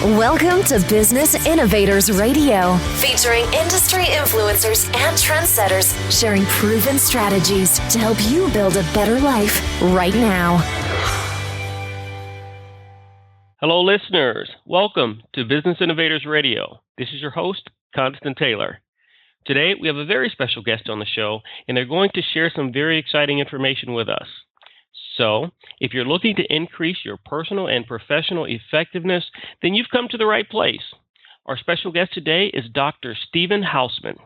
Welcome to Business Innovators Radio, featuring industry influencers and trendsetters sharing proven strategies to help you build a better life right now. Hello, listeners. Welcome to Business Innovators Radio. This is your host, Constance Taylor. Today, we have a very special guest on the show, and they're going to share some very exciting information with us. So, if you're looking to increase your personal and professional effectiveness, then you've come to the right place. Our special guest today is Dr. Stephen Hausman.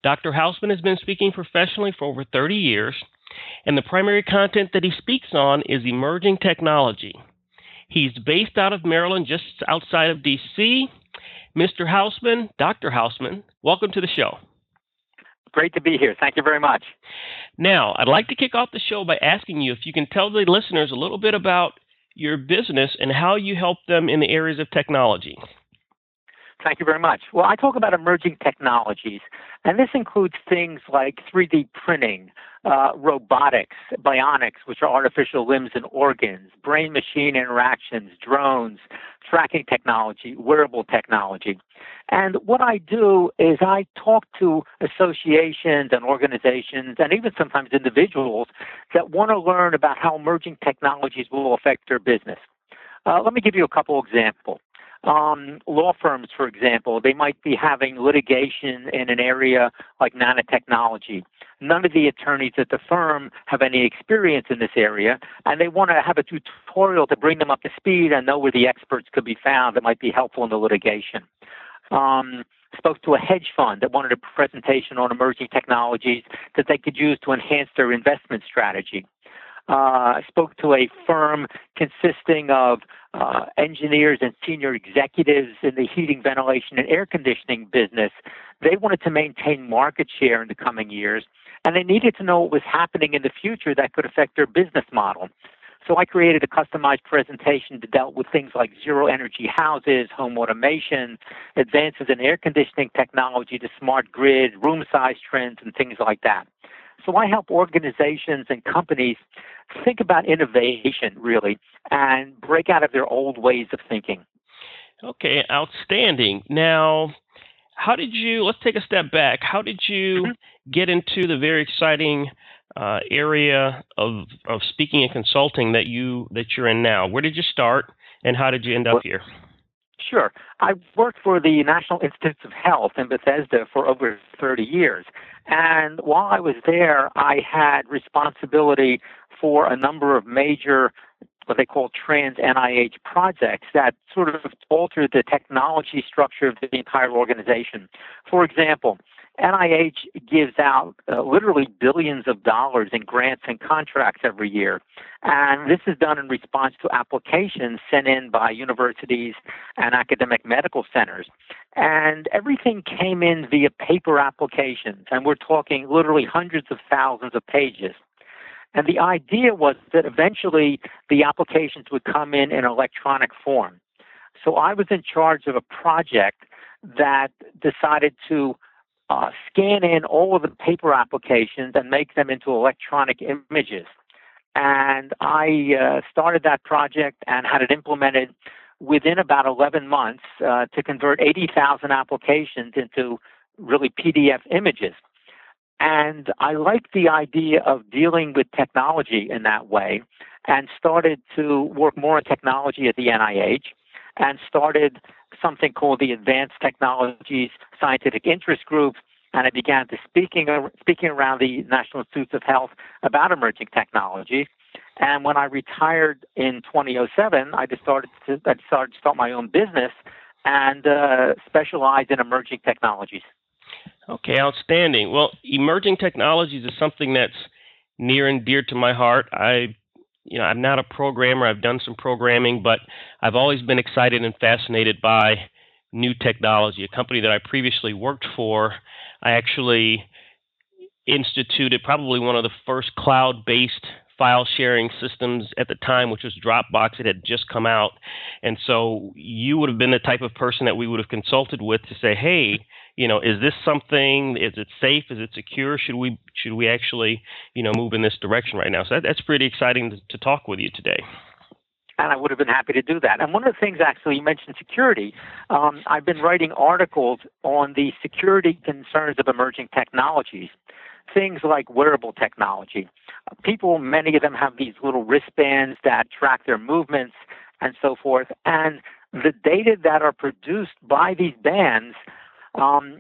Dr. Hausman has been speaking professionally for over 30 years, and the primary content that he speaks on is emerging technology. He's based out of Maryland, just outside of D.C. Mr. Hausman, Dr. Hausman, welcome to the show. Great to be here. Thank you very much. Now, I'd like to kick off the show by asking you if you can tell the listeners a little bit about your business and how you help them in the areas of technology. Thank you very much. Well, I talk about emerging technologies, and this includes things like 3D printing, robotics, bionics, which are artificial limbs and organs, brain-machine interactions, drones, tracking technology, wearable technology. And what I do is I talk to associations and organizations and even sometimes individuals that want to learn about how emerging technologies will affect their business. Let me give you a couple examples. Law firms, for example, they might be having litigation in an area like nanotechnology. None of the attorneys at the firm have any experience in this area, and they want to have a tutorial to bring them up to speed and know where the experts could be found that might be helpful in the litigation. Spoke to a hedge fund that wanted a presentation on emerging technologies that they could use to enhance their investment strategy. I spoke to a firm consisting of engineers and senior executives in the heating, ventilation, and air conditioning business. They wanted to maintain market share in the coming years, and they needed to know what was happening in the future that could affect their business model. So I created a customized presentation that dealt with things like zero-energy houses, home automation, advances in air conditioning technology, the smart grid, room size trends, and things like that. So I help organizations and companies think about innovation, really, and break out of their old ways of thinking. Okay, outstanding. Now, let's take a step back. How did you get into the very exciting area of speaking and consulting that you're in now? Where did you start, and how did you end up here? Sure. I worked for the National Institutes of Health in Bethesda for over 30 years. And while I was there, I had responsibility for a number of major, what they call trans-NIH projects that sort of altered the technology structure of the entire organization. For example, NIH gives out literally billions of dollars in grants and contracts every year. And this is done in response to applications sent in by universities and academic medical centers. And everything came in via paper applications. And we're talking literally hundreds of thousands of pages. And the idea was that eventually the applications would come in electronic form. So I was in charge of a project that decided to scan in all of the paper applications and make them into electronic images. And I started that project and had it implemented within about 11 months to convert 80,000 applications into really PDF images. And I liked the idea of dealing with technology in that way and started to work more on technology at the NIH and started something called the Advanced Technologies Scientific Interest Group, and I began to speaking around the National Institutes of Health about emerging technologies. And when I retired in 2007, I started to start my own business and specialize in emerging technologies. Okay, outstanding. Well, emerging technologies is something that's near and dear to my heart. I'm not a programmer. I've done some programming, but I've always been excited and fascinated by new technology. A company that I previously worked for, I actually instituted probably one of the first cloud-based file sharing systems at the time, which was Dropbox. It had just come out. And so you would have been the type of person that we would have consulted with to say, hey, is this something, is it safe, is it secure? Should we actually, move in this direction right now? So that's pretty exciting to talk with you today. and I would have been happy to do that. And one of the things, actually, you mentioned security. I've been writing articles on the security concerns of emerging technologies, things like wearable technology. People, many of them have these little wristbands that track their movements and so forth, and the data that are produced by these bands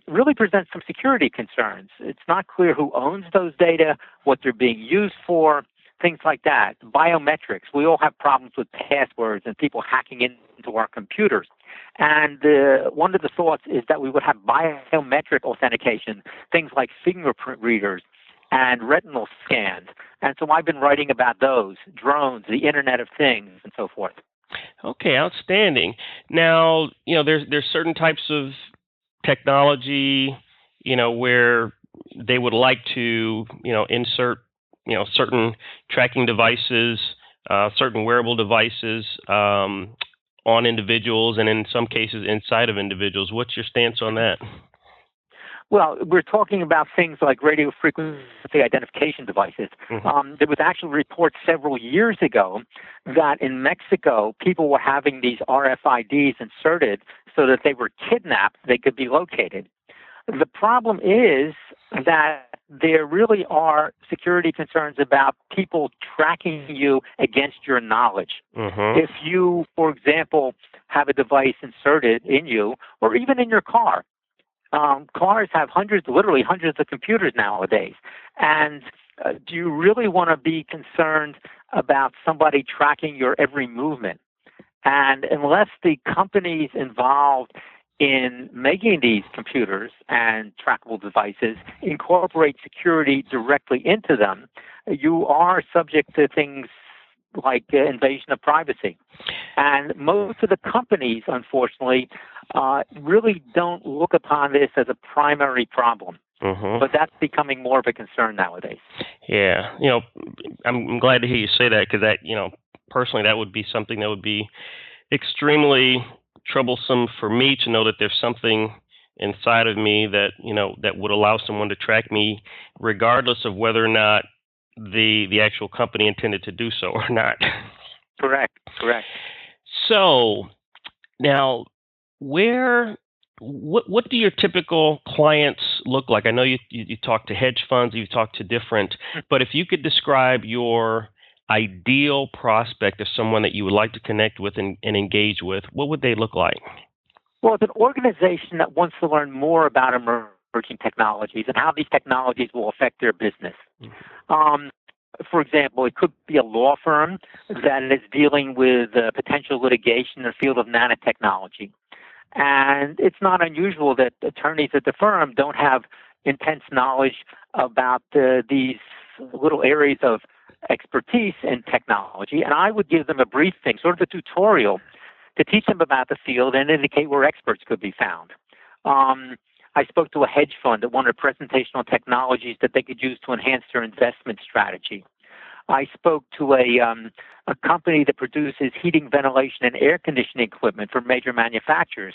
really presents some security concerns. It's not clear who owns those data, what they're being used for, things like that. Biometrics. We all have problems with passwords and people hacking into our computers. And one of the thoughts is that we would have biometric authentication, things like fingerprint readers and retinal scans. And so I've been writing about those, drones, the Internet of Things, and so forth. Okay, outstanding. Now, there's certain types of technology, where they would like to, insert, certain tracking devices, certain wearable devices on individuals, and in some cases inside of individuals. What's your stance on that? Well, we're talking about things like radio frequency identification devices. There was actually a report several years ago that in Mexico, people were having these RFIDs inserted so that they were kidnapped, they could be located. The problem is that there really are security concerns about people tracking you against your knowledge. If you, for example, have a device inserted in you or even in your car, cars have literally hundreds of computers nowadays. And do you really want to be concerned about somebody tracking your every movement? And unless the companies involved in making these computers and trackable devices incorporate security directly into them, you are subject to things like invasion of privacy. And most of the companies, unfortunately, really don't look upon this as a primary problem. But that's becoming more of a concern nowadays. Yeah. I'm glad to hear you say that, because that, personally, that would be something that would be extremely troublesome for me to know that there's something inside of me that, that would allow someone to track me regardless of whether or not the actual company intended to do so or not. Correct. So now, what do your typical clients look like? I know you talk to hedge funds, you talk to different, but if you could describe your ideal prospect of someone that you would like to connect with and engage with, what would they look like? Well, it's an organization that wants to learn more about emerging technologies and how these technologies will affect their business. For example, it could be a law firm that is dealing with potential litigation in the field of nanotechnology. And it's not unusual that attorneys at the firm don't have intense knowledge about these little areas of expertise in technology. And I would give them a briefing, sort of a tutorial, to teach them about the field and indicate where experts could be found. I spoke to a hedge fund that wanted presentational technologies that they could use to enhance their investment strategy. I spoke to a company that produces heating, ventilation, and air conditioning equipment for major manufacturers.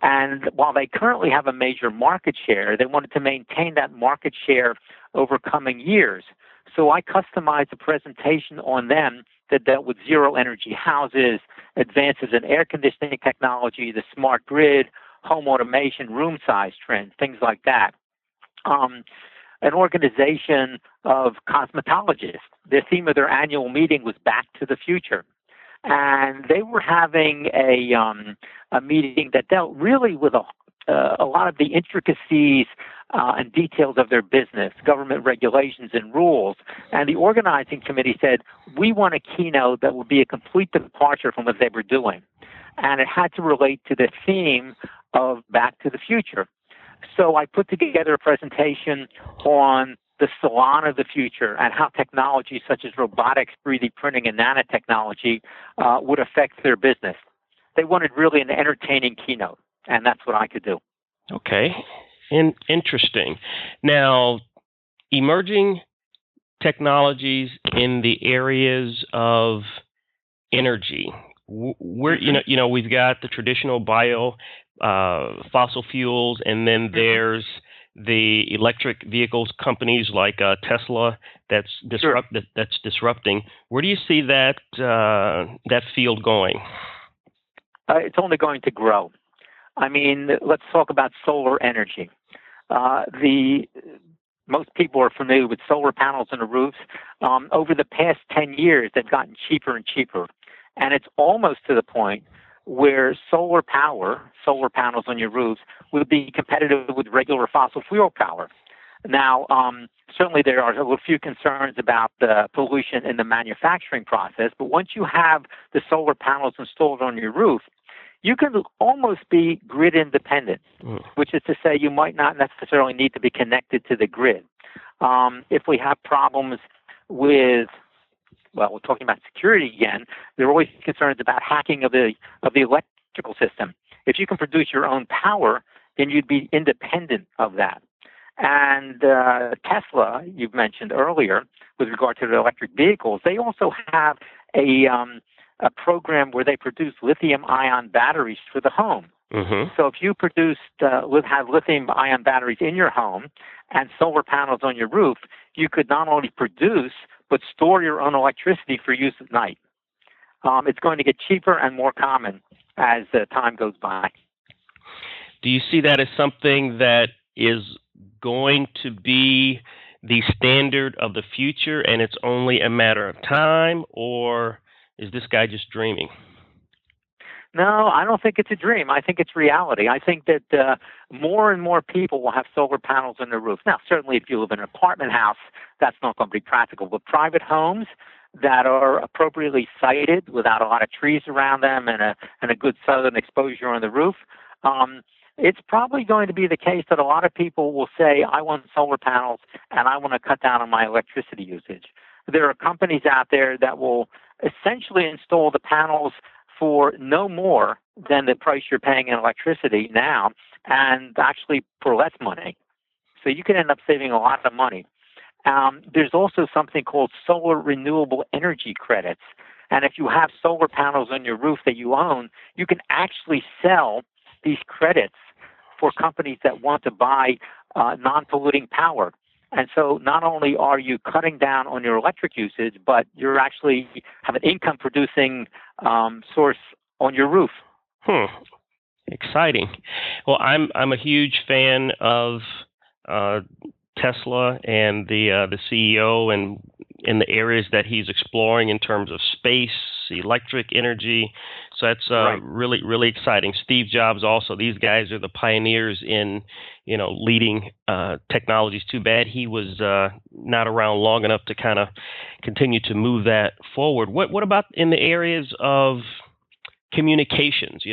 And while they currently have a major market share, they wanted to maintain that market share over coming years. So I customized a presentation on them that dealt with zero energy houses, advances in air conditioning technology, the smart grid, home automation, room size trends, things like that. An organization of cosmetologists. The theme of their annual meeting was Back to the Future. And they were having a meeting that dealt really with a lot of the intricacies and details of their business, government regulations and rules. And the organizing committee said, we want a keynote that would be a complete departure from what they were doing. And it had to relate to the theme of Back to the Future. So I put together a presentation on the salon of the future and how technology such as robotics, 3D printing, and nanotechnology would affect their business. They wanted really an entertaining keynote, and that's what I could do. Okay. Interesting. Now, emerging technologies in the areas of energy. We've got the traditional fossil fuels, and then there's the electric vehicles companies like Tesla that's disrupting. Where do you see that field going? It's only going to grow. I mean, let's talk about solar energy. Most people are familiar with solar panels on the roofs. Over the past 10 years, they've gotten cheaper and cheaper. And it's almost to the point where solar panels on your roofs, would be competitive with regular fossil fuel power. Now, certainly there are a few concerns about the pollution in the manufacturing process, but once you have the solar panels installed on your roof, you can almost be grid independent, which is to say you might not necessarily need to be connected to the grid. If we have problems with, well, we're talking about security again, there are always concerns about hacking of the electrical system. If you can produce your own power, then you'd be independent of that. And Tesla, you've mentioned earlier, with regard to the electric vehicles, they also have a program where they produce lithium-ion batteries for the home. Mm-hmm. So if you have lithium-ion batteries in your home and solar panels on your roof, you could not only produce but store your own electricity for use at night. It's going to get cheaper and more common as time goes by. Do you see that as something that is going to be the standard of the future and it's only a matter of time, or is this guy just dreaming? No, I don't think it's a dream. I think it's reality. I think that more and more people will have solar panels on their roof. Now, certainly if you live in an apartment house, that's not going to be practical. But private homes that are appropriately sited without a lot of trees around them and a good southern exposure on the roof, it's probably going to be the case that a lot of people will say, I want solar panels and I want to cut down on my electricity usage. There are companies out there that will essentially install the panels for no more than the price you're paying in electricity now, and actually for less money. So you can end up saving a lot of money. There's also something called solar renewable energy credits. And if you have solar panels on your roof that you own, you can actually sell these credits for companies that want to buy non-polluting power. And so not only are you cutting down on your electric usage, but you're actually have an income-producing source on your roof. Exciting. Well, I'm a huge fan of Tesla and the CEO and in the areas that he's exploring in terms of space, electric energy. So that's really, really exciting. Steve Jobs also. These guys are the pioneers in, leading technologies. Too bad he was not around long enough to kind of continue to move that forward. What about in the areas of communications?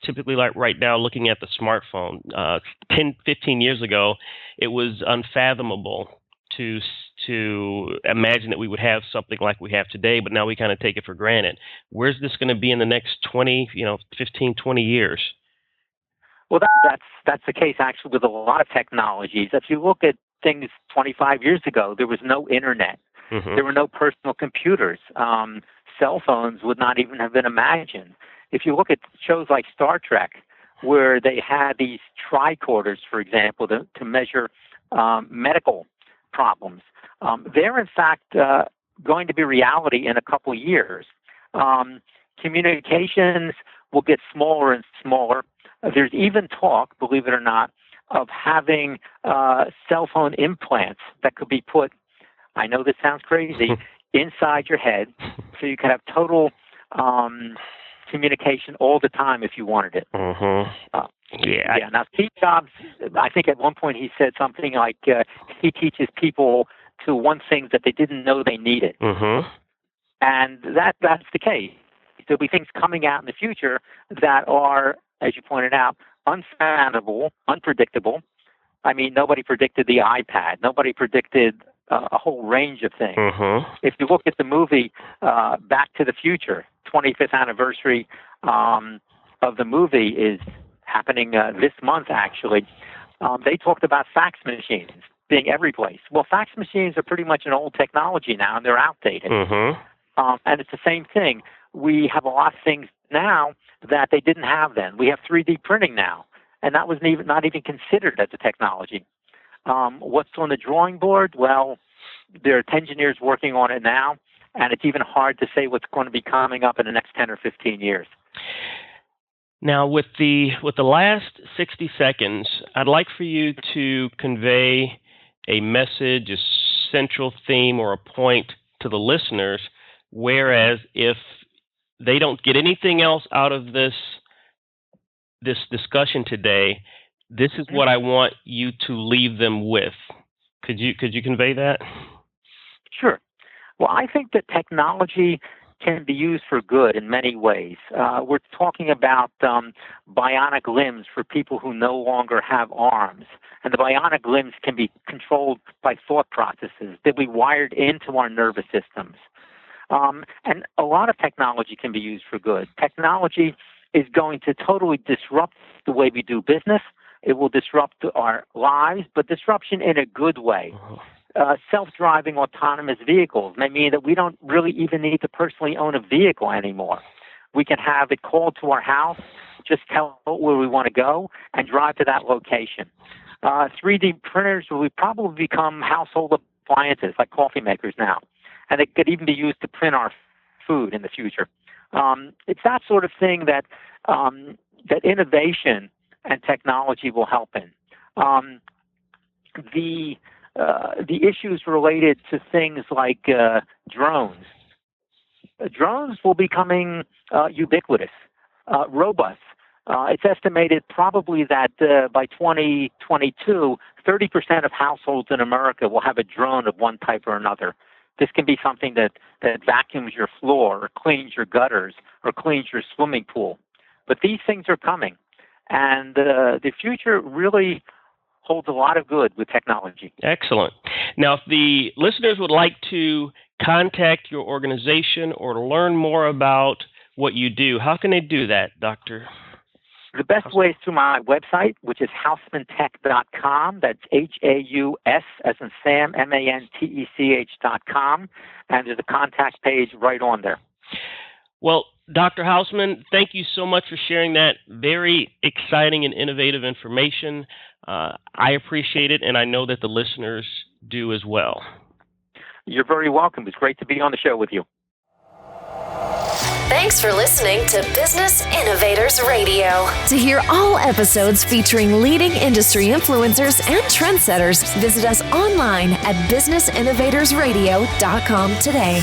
Typically like right now, looking at the smartphone, 10, 15 years ago, it was unfathomable to imagine that we would have something like we have today, but now we kind of take it for granted. Where's this going to be in the next 15, 20 years? Well, that's the case actually with a lot of technologies. If you look at things 25 years ago, there was no internet. Mm-hmm. There were no personal computers. Cell phones would not even have been imagined. If you look at shows like Star Trek, where they had these tricorders, for example, to measure medical problems, they're in fact going to be reality in a couple of years. Communications will get smaller and smaller. There's even talk, believe it or not, of having cell phone implants that could be put, I know this sounds crazy, inside your head, so you could have total communication all the time if you wanted it. Mm-hmm. Yeah. Now, Steve Jobs, I think at one point he said something like he teaches people to want things that they didn't know they needed. Mm-hmm. And that's the case. There'll be things coming out in the future that are, as you pointed out, unfathomable, unpredictable. I mean, nobody predicted the iPad. Nobody predicted a whole range of things. Mm-hmm. If you look at the movie Back to the Future, 25th anniversary of the movie is happening this month, actually. They talked about fax machines being every place. Well, fax machines are pretty much an old technology now, and they're outdated. Mm-hmm. And it's the same thing. We have a lot of things now that they didn't have then. We have 3D printing now, and that was not even considered as a technology. What's on the drawing board? Well, there are engineers working on it now, and it's even hard to say what's going to be coming up in the next 10 or 15 years. Now, with the last 60 seconds, I'd like for you to convey a message, a central theme, or a point to the listeners, whereas if they don't get anything else out of this discussion today, this is what I want you to leave them with. Could you convey that? Sure. Well, I think that technology can be used for good in many ways. We're talking about bionic limbs for people who no longer have arms. And the bionic limbs can be controlled by thought processes that we wired into our nervous systems. And a lot of technology can be used for good. Technology is going to totally disrupt the way we do business. It will disrupt our lives, but disruption in a good way. Self-driving autonomous vehicles may mean that we don't really even need to personally own a vehicle anymore. We can have it called to our house, just tell it where we want to go, and drive to that location. 3D printers will probably become household appliances like coffee makers now, and they could even be used to print our food in the future. It's that sort of thing that innovation and technology will help in. The issues related to things like drones. Drones will be becoming ubiquitous. Robots. It's estimated probably that by 2022, 30% of households in America will have a drone of one type or another. This can be something that vacuums your floor or cleans your gutters or cleans your swimming pool. But these things are coming. And the future really holds a lot of good with technology. Excellent. Now, if the listeners would like to contact your organization or to learn more about what you do, how can they do that, Doctor? The best way is through my website, which is hausmantech.com. That's Haus, as in Sam, Mantech.com. And there's a contact page right on there. Well, Dr. Hausman, thank you so much for sharing that very exciting and innovative information. I appreciate it, and I know that the listeners do as well. You're very welcome. It's great to be on the show with you. Thanks for listening to Business Innovators Radio. To hear all episodes featuring leading industry influencers and trendsetters, visit us online at businessinnovatorsradio.com today.